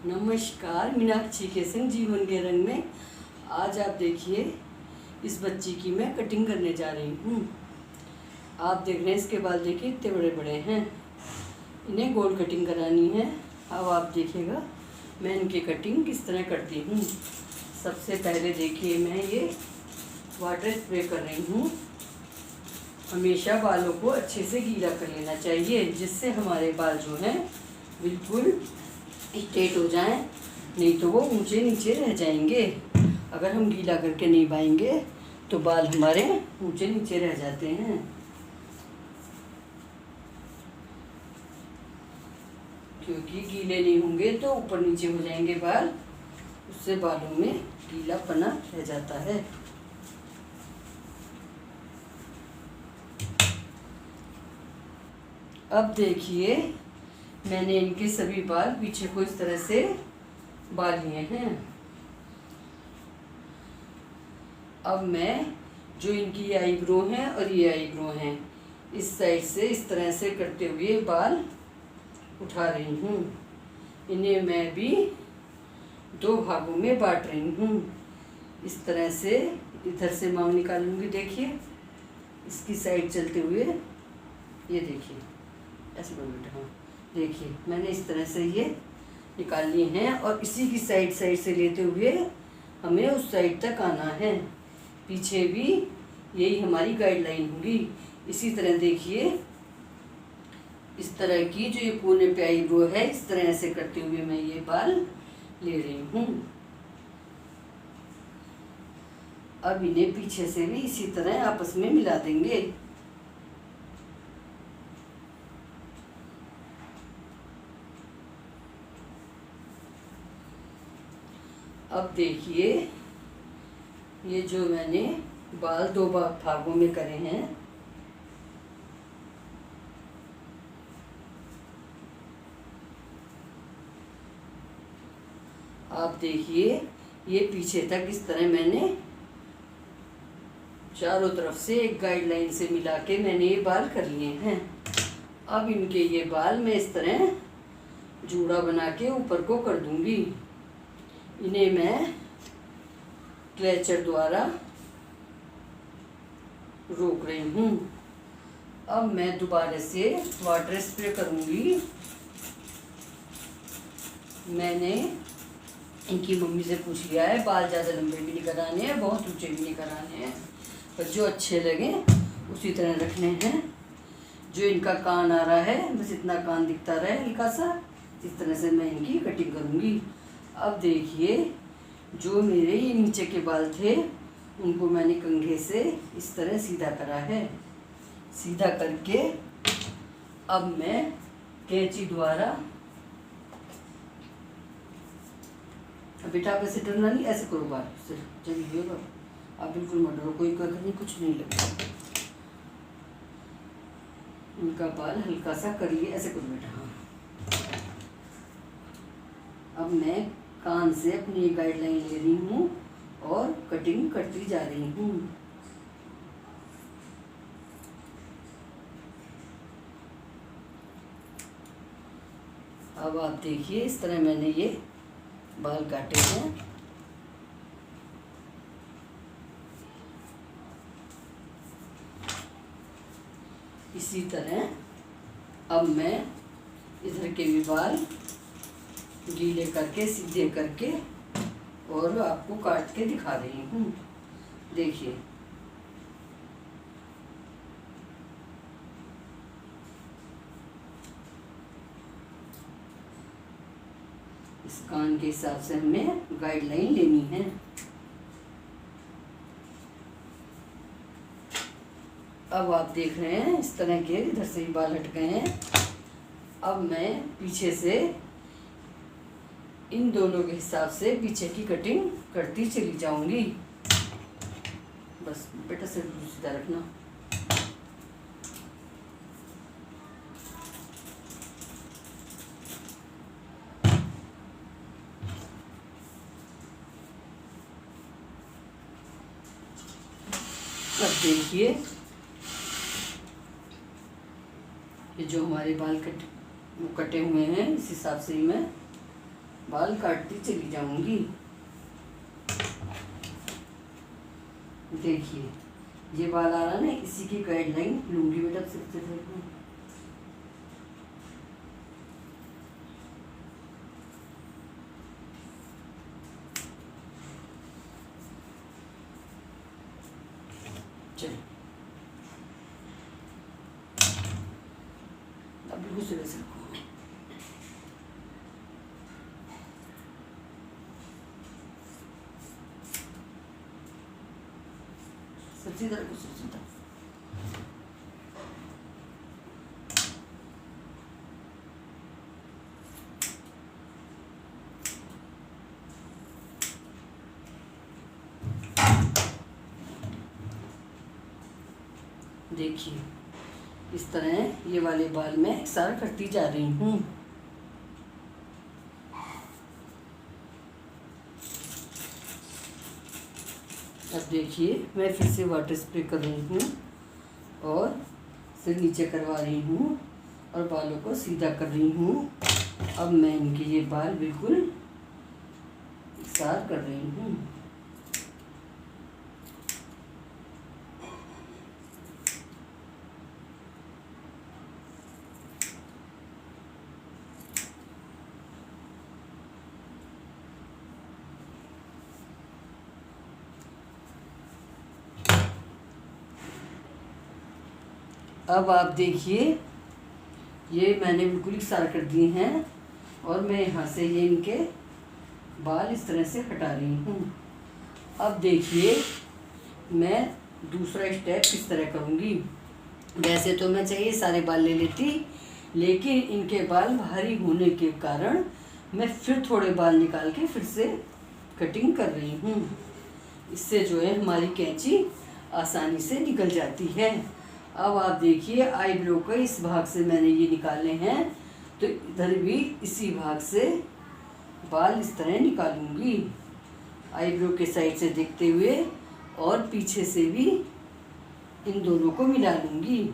नमस्कार, मीनाक्षी के संग जीवन के रंग में आज आप देखिए इस बच्ची की मैं कटिंग करने जा रही हूँ। आप देख रहे हैं इसके बाल देखिए इतने बड़े बड़े हैं, इन्हें गोल कटिंग करानी है। अब आप देखिएगा मैं इनकी कटिंग किस तरह करती हूँ। सबसे पहले देखिए मैं ये वाटर स्प्रे कर रही हूँ। हमेशा बालों को अच्छे से गीला कर लेना चाहिए जिससे हमारे बाल जो हैं बिल्कुल स्ट्रेट हो जाएं, नहीं तो वो ऊंचे नीचे रह जाएंगे। अगर हम गीला करके नहीं बाएंगे तो बाल हमारे ऊंचे नीचे रह जाते हैं। क्योंकि गीले नहीं होंगे तो ऊपर नीचे हो जाएंगे बाल, उससे बालों में गीलापना रह जाता है। अब देखिए मैंने इनके सभी बाल पीछे को इस तरह से बाल लिए हैं। अब मैं जो इनकी आईब्रो हैं और ये आईब्रो हैं इस साइड से इस तरह से करते हुए बाल उठा रही हूँ। इन्हें मैं भी दो भागों में बांट रही हूँ। इस तरह से इधर से मांग निकालूंगी। देखिए इसकी साइड चलते हुए ये देखिए ऐसे बेटा, हाँ देखिए मैंने इस तरह से ये निकाल लिए हैं और इसी की साइड से लेते हुए हमें उस साइड तक आना है। पीछे भी यही हमारी गाइडलाइन होगी। इसी तरह देखिए इस तरह की जो ये कोने पे आईब्रो है इस तरह से करते हुए मैं ये बाल ले रही हूँ। अब इन्हें पीछे से भी इसी तरह आपस में मिला देंगे। अब देखिए ये जो मैंने बाल दो भागों में करे हैं, आप देखिए ये पीछे तक इस तरह मैंने चारों तरफ से एक गाइडलाइन से मिला के मैंने ये बाल कर लिए हैं। अब इनके ये बाल मैं इस तरह जूड़ा बना के ऊपर को कर दूंगी। इन्हें मैं क्लेचर द्वारा रोक रही हूँ। अब मैं दोबारा से वाटर स्प्रे करूँगी। मैंने इनकी मम्मी से पूछ लिया है, बाल ज़्यादा लंबे भी नहीं कराने हैं, बहुत ऊंचे भी नहीं कराने हैं, पर जो अच्छे लगे उसी तरह रखने हैं। जो इनका कान आ रहा है बस इतना कान दिखता रहे हल्का सा, इस तरह से मैं इनकी कटिंग करूँगी। अब देखिए जो मेरे ये नीचे के बाल थे उनको मैंने कंघे से इस तरह सीधा करा है। सीधा करके अब मैं कैंची द्वारा, बेटा आप ऐसे डरना नहीं, ऐसे करो बाल सिर्फ जब ये होगा, आप बिल्कुल मत डरो, कोई नहीं, कुछ नहीं लगेगा। इनका बाल हल्का सा करिए, ऐसे करो बेटा। हाँ अब मैं कान से अपनी गाइडलाइन ले रही हूँ और कटिंग करती जा रही हूँ। अब आप देखिए इस तरह मैंने ये बाल काटे हैं। इसी तरह अब मैं इधर के भी बाल गीले करके सीधे करके और आपको काट के दिखा रही हूँ। देखिए इस कान के हिसाब से हमें गाइडलाइन लेनी है। अब आप देख रहे हैं इस तरह के इधर से ही बाल हट गए हैं। अब मैं पीछे से इन दोनों के हिसाब से पीछे की कटिंग करती चली जाऊंगी। बस बेटा सिर सीधा रखना। अब देखिए ये जो हमारे बाल कटे हुए हैं इस हिसाब से ही मैं बाल काटती चली जाऊंगी। देखिए ये बाल आ रहा ना, इसी की गाइडलाइन लूंगी बेटा सबसे पहले। चलो अब बिल्कुल सीधे से रखो। सीधा रखो, सीधा। देखिए इस तरह ये वाले बाल मैं एकसार करती जा रही हूँ। अब देखिए मैं फिर से वाटर स्प्रे कर रही हूँ और सिर नीचे करवा रही हूँ और बालों को सीधा कर रही हूँ। अब मैं इनके ये बाल बिल्कुल एकसार कर रही हूँ। अब आप देखिए ये मैंने बिल्कुल एकसार कर दिए हैं और मैं यहाँ से ये इनके बाल इस तरह से हटा रही हूँ। अब देखिए मैं दूसरा स्टेप किस तरह करूँगी। वैसे तो मैं चाहिए सारे बाल ले लेती, लेकिन इनके बाल भारी होने के कारण मैं फिर थोड़े बाल निकाल के फिर से कटिंग कर रही हूँ। इससे जो है हमारी कैंची आसानी से निकल जाती है। अब आप देखिए आईब्रो के इस भाग से मैंने ये निकाले हैं, तो इधर भी इसी भाग से बाल इस तरह निकालूंगी, आईब्रो के साइड से देखते हुए और पीछे से भी इन दोनों को मिला लूँगी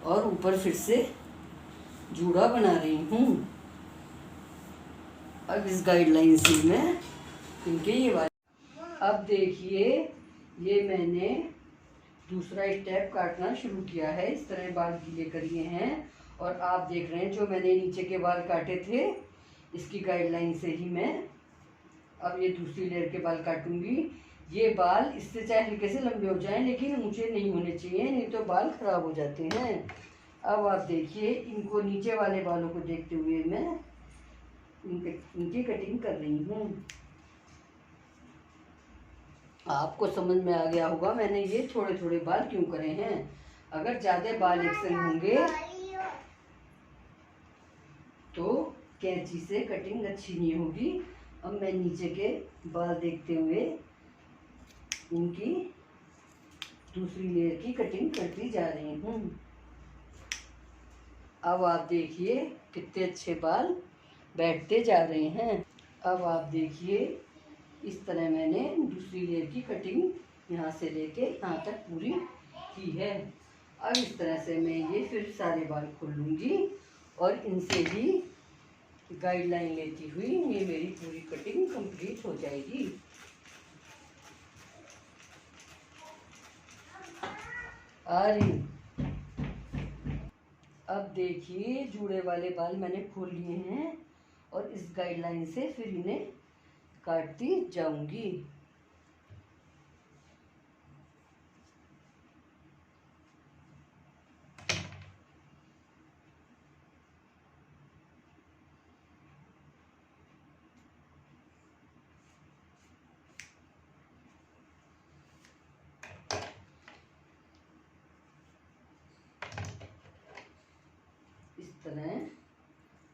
और ऊपर फिर से जूड़ा बना रही हूँ। अब इस गाइडलाइन से मैं इनके ये वाले, अब देखिए ये मैंने दूसरा स्टेप काटना शुरू किया है। इस तरह बाल गीले करिए हैं और आप देख रहे हैं जो मैंने नीचे के बाल काटे थे इसकी गाइडलाइन से ही मैं अब ये दूसरी लेयर के बाल काटूंगी। ये बाल इससे चाहे हल्के से लंबे हो जाएं लेकिन ऊंचे नहीं होने चाहिए, नहीं तो बाल खराब हो जाते हैं। अब आप देखिए इनको नीचे वाले बालों को देखते हुए मैं इनकी कटिंग कर रही हूँ। आपको समझ में आ गया होगा मैंने ये थोड़े थोड़े बाल क्यों करे हैं। अगर ज़्यादा बाल एक संग होंगे तो कैंची से कटिंग अच्छी नहीं होगी। अब मैं नीचे के बाल देखते हुए इनकी दूसरी लेयर की कटिंग करती जा रही हूँ। अब आप देखिए कितने अच्छे बाल बैठते जा रहे हैं। अब आप देखिए इस तरह मैंने दूसरी लेयर की कटिंग यहाँ से लेके यहाँ तक पूरी की है। अब इस तरह से मैं ये फिर सारे बाल खोल लूँगी और इनसे भी गाइडलाइन लेती हुई ये मेरी पूरी कटिंग कंप्लीट हो जाएगी। आ रही, अब देखिए जूड़े वाले बाल मैंने खोल लिए हैं और इस गाइडलाइन से फिर इन्हें काटती जाऊंगी। इस तरह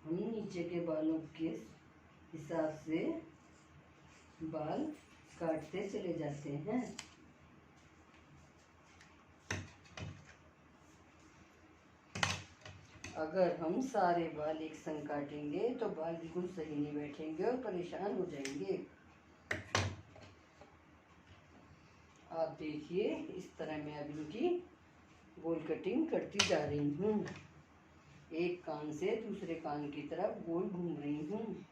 हम नीचे के बालों के हिसाब से बाल काटते चले जाते हैं। अगर हम सारे बाल एक संग काटेंगे तो बाल बिल्कुल सही नहीं बैठेंगे और परेशान हो जाएंगे। आप देखिए इस तरह मैं अब इनकी गोल कटिंग करती जा रही हूँ। एक कान से दूसरे कान की तरफ गोल घूम रही हूँ।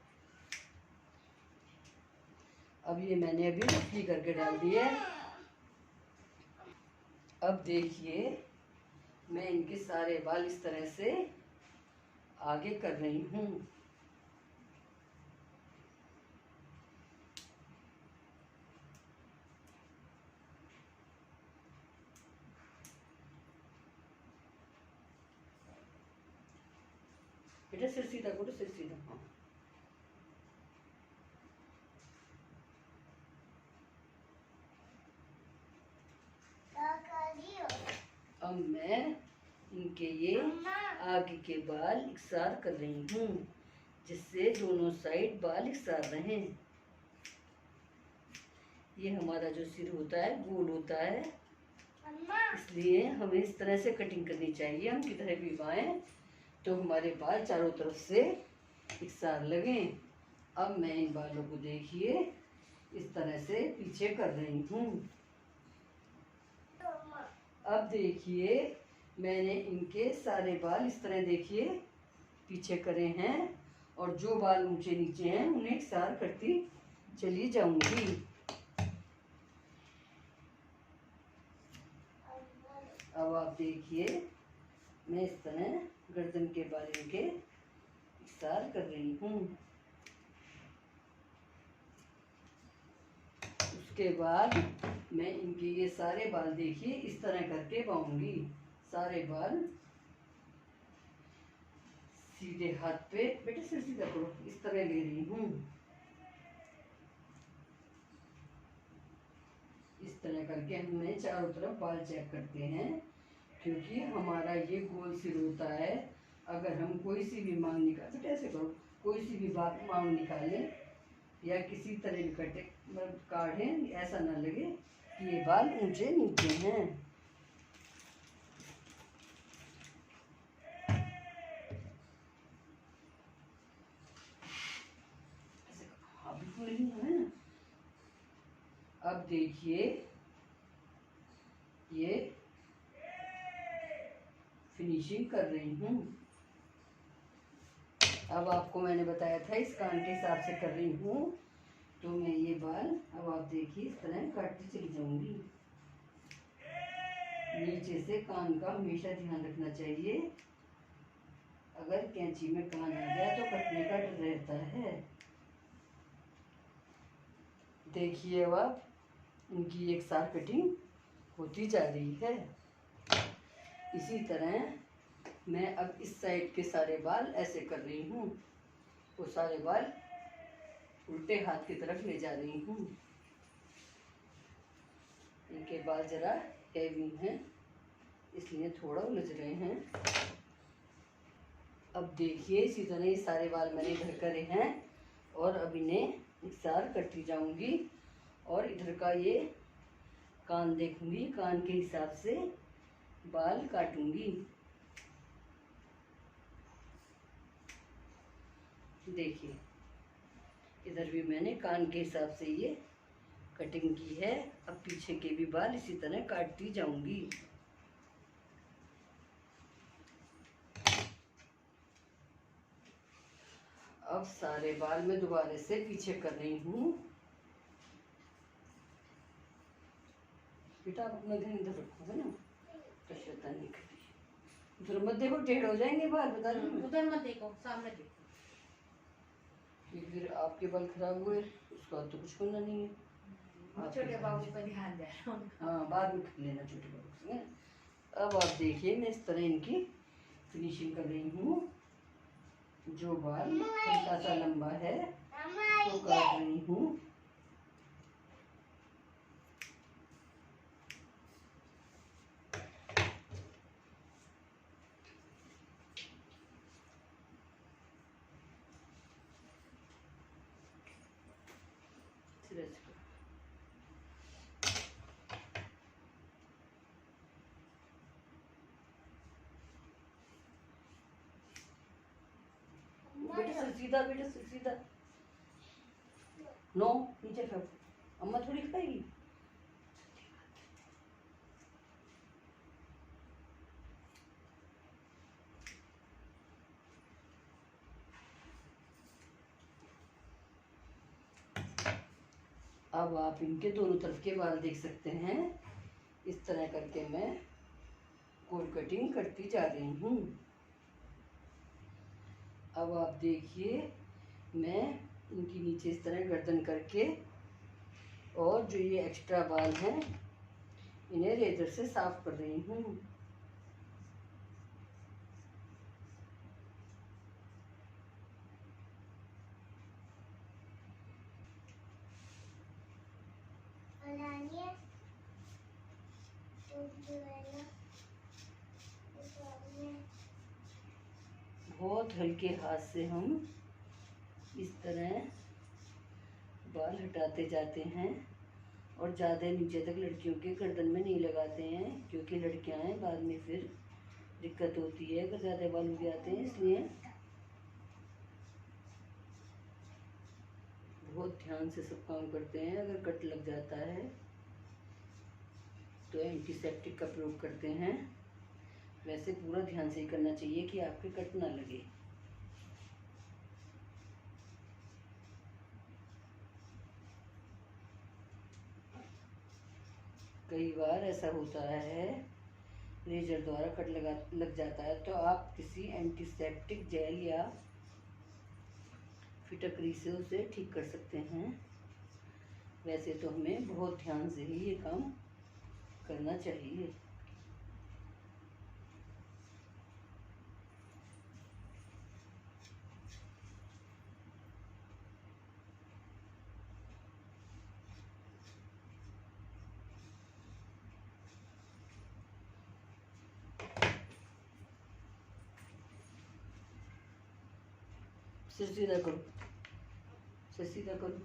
अब ये मैंने अभी रफली करके डाल दिया है। अब देखिए मैं इनके सारे बाल इस तरह से आगे कर रही हूँ। बेटा सिर सीधा करो, सिर सीधा। हाँ अब मैं इनके ये आगे के बाल इकसार कर रही हूँ, जिससे दोनों साइड बाल इकसार रहें। ये हमारा जो सिर होता है गोल होता है, इसलिए हमें इस तरह से कटिंग करनी चाहिए। हम किधर भी बाएं तो हमारे बाल चारों तरफ से इकसार लगें। अब मैं इन बालों को देखिए इस तरह से पीछे कर रही हूँ। अब देखिए मैंने इनके सारे बाल इस तरह देखिए पीछे करे हैं, और जो बाल ऊंचे नीचे हैं उन्हें इकसार करती चली जाऊंगी। अब आप देखिए मैं इस तरह गर्दन के बाल इनके इकसार कर रही हूँ। उसके बाद मैं इनके ये सारे बाल देखिए इस तरह करके बाऊंगी। सारे बाल सीधे हाथ पे, बेटे सिर सीधा करो, इस तरह ले रही हूँ। इस तरह करके हमने चारों तरफ बाल चेक करते हैं, क्योंकि हमारा ये गोल सिर होता है। अगर हम कोई सी भी मांग निकाल, बेटे ऐसे करो, कोई सी भी बात मांग निकालें या किसी तरह भी कटे काटें, ऐसा ना लगे कि ये बाल ऊंचे नीचे हैं। है ना। अब देखिए ये फिनिशिंग कर रही हूँ। अब आपको मैंने बताया था इस कान के हिसाब से कर रही हूँ, तो मैं ये बाल अब आप देखिए इस तरह काटती चली जाऊंगी। नीचे से कान का हमेशा ध्यान रखना चाहिए, अगर कैंची में कान आ गया तो कटने का डर रहता है। देखिए अब आप इनकी एक साथ कटिंग होती जा रही है। इसी तरह मैं अब इस साइड के सारे बाल ऐसे कर रही हूँ, वो सारे बाल उल्टे हाथ की तरफ ले जा रही हूँ। इनके बाल जरा हैवी हैं, इसलिए थोड़ा उलझ रहे हैं। अब देखिए इसी तरह ये सारे बाल मैंने इधर करे हैं, और अब इन्हें इकसार करती जाऊंगी, और इधर का ये कान देखूंगी, कान के हिसाब से बाल काटूंगी। देखिए इधर भी मैंने कान के हिसाब से ये कटिंग की है। अब पीछे के भी बाल इसी तरह काटती जाऊंगी। अब सारे बाल मैं दोबारा से पीछे कर रही हूँ। बेटा आप अपना ध्यान इधर रखो, है ना, तो शैतान नहीं करेगी। उधर मत देखो, टेढ़ हो जाएंगे बाल, बता रही हूँ। उधर मत देखो, सामने देखो। फिर आपके बाल खराब हुए उसका तो कुछ होना नहीं है। छोटे बाबू पर ध्यान दे रहा हूँ। हाँ बाद में कर लेना छोटे बाबू से। अब आप देखिए मैं इस तरह इनकी फिनिशिंग कर रही हूँ। जो बाल हल्का सा लंबा है तो काट रही हूँ। बेटा सिर सीधा, बेटा सिर सीधा। नो नीचे फेंक, अम्मा थोड़ी खाएगी। अब आप इनके दोनों तरफ के बाल देख सकते हैं। इस तरह करके मैं गोल कटिंग करती जा रही हूँ। अब आप देखिए, मैं इनकी नीचे इस तरह गर्दन करके और जो ये एक्स्ट्रा बाल हैं इन्हें रेजर से साफ कर रही हूँ। बहुत हल्के हाथ से हम इस तरह बाल हटाते जाते हैं और ज़्यादा नीचे तक लड़कियों के गर्दन में नहीं लगाते हैं, क्योंकि लड़कियां हैं बाद में फिर दिक्कत होती है अगर ज़्यादा बाल उग जाते हैं। इसलिए बहुत ध्यान से सब काम करते हैं। अगर कट लग जाता है तो एंटीसेप्टिक का प्रयोग करते हैं। वैसे पूरा ध्यान से ही करना चाहिए कि आपके कट ना लगे। कई बार ऐसा होता है रेजर द्वारा कट लग जाता है, तो आप किसी एंटीसेप्टिक जेल या फिटकरी से उसे ठीक कर सकते हैं। वैसे तो हमें बहुत ध्यान से ही ये काम करना चाहिए। सिर सीधा करो, सिर सीधा करो।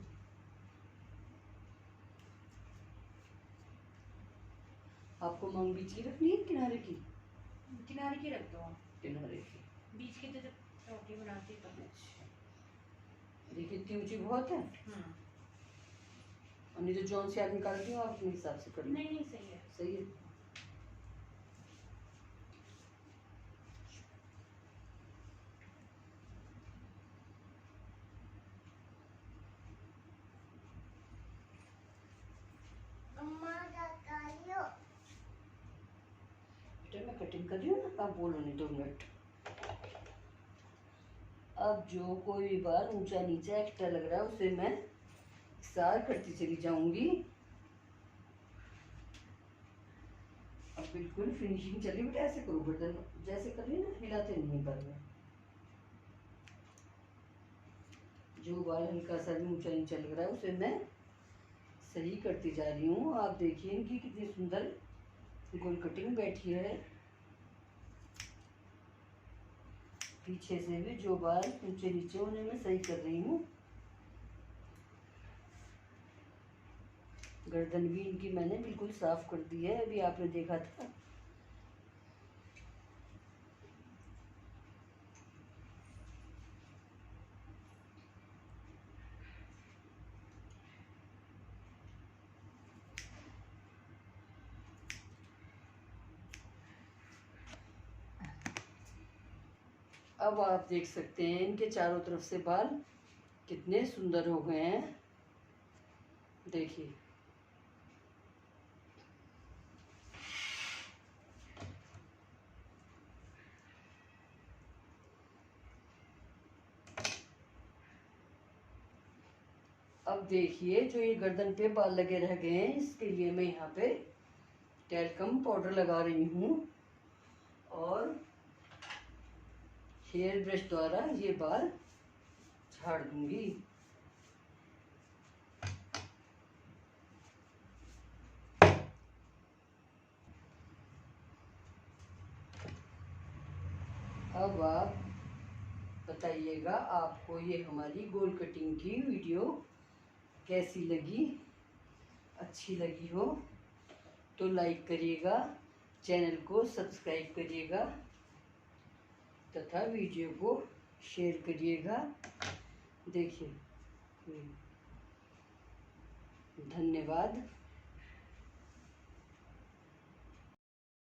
आपको मांग बीच की रखनी है किनारे की? किनारे की रख दो। किनारे की। बीच की तो जब रोटी बनाती तो। देखिए इतनी ऊंची बहुत है। और नहीं तो जौन से आप निकालती हो आप अपने हिसाब से कर लो। नहीं सही है। सही है। बेटा मैं कटिंग कर रही हूँ ना, आप बोलो नहीं 2 मिनट। अब जो कोई भी बाल ऊंचा नीचा एक्स्ट्रा लग रहा है उसे मैं सार करती चली जाऊंगी। अब बिल्कुल फिनिशिंग चली। बेटा ऐसे करो, गर्दन जैसे कर रही है ना, हिलाते नहीं कर रहे। जो बाल हल्का सा भी ऊंचा नीचा लग रहा है उसे मैं सही करती जा रही हूँ। आप देखिए इनकी कितनी सुंदर गोल कटिंग बैठी है। पीछे से भी जो बाल ऊंचे नीचे उन्हें मैं सही कर रही हूँ। गर्दन भी इनकी मैंने बिल्कुल साफ कर दी है, अभी आपने देखा था। अब आप देख सकते हैं इनके चारों तरफ से बाल कितने सुंदर हो गए हैं। देखिए अब देखिए जो ये गर्दन पे बाल लगे रह गए हैं, इसके लिए मैं यहाँ पे टैल्कम पाउडर लगा रही हूँ और हेयर ब्रश द्वारा ये बाल झाड़ दूंगी। अब आप बताइएगा आपको ये हमारी गोल कटिंग की वीडियो कैसी लगी। अच्छी लगी हो तो लाइक करिएगा, चैनल को सब्सक्राइब करिएगा तथा वीडियो को शेयर करिएगा। देखिए, धन्यवाद।